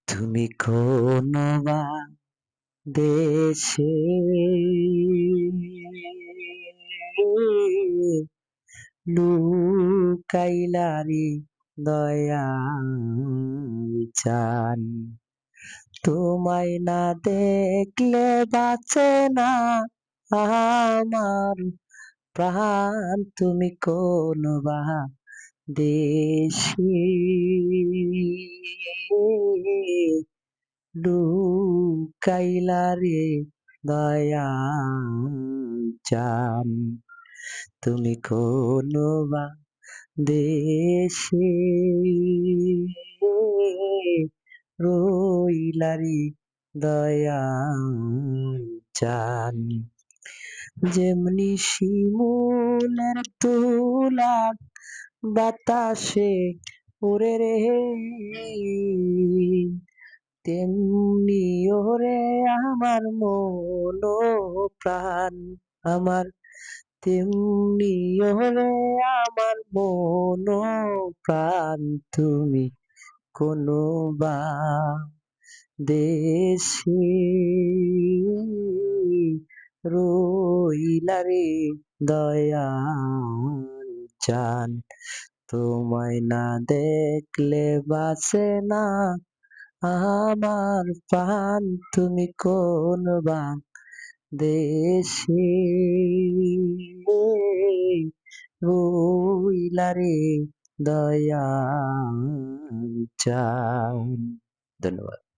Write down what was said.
তুমি কোন দেশে লুকাইলারি দয়াল চান তোমায় না দেখলে বাঁচে না আমার প্রাণ তুমি কোন দেশে লুকাইলারে দয়াল চান তুমি কোন দেশে রইলারি দয়াল চান যেমনি শিমুলের তুলা বাতাসে ওরে রে তেমনি ওরে আমার মন প্রাণ আমার তেমনি ওরে আমার মন প্রাণ তুমি কোনো দেশে রইলারে দয়াল চান তোমায় না দেখলে বাঁচে না আমার প্রাণ তুমি কোন দেশে রইলারে দয়াল চান। ধন্যবাদ।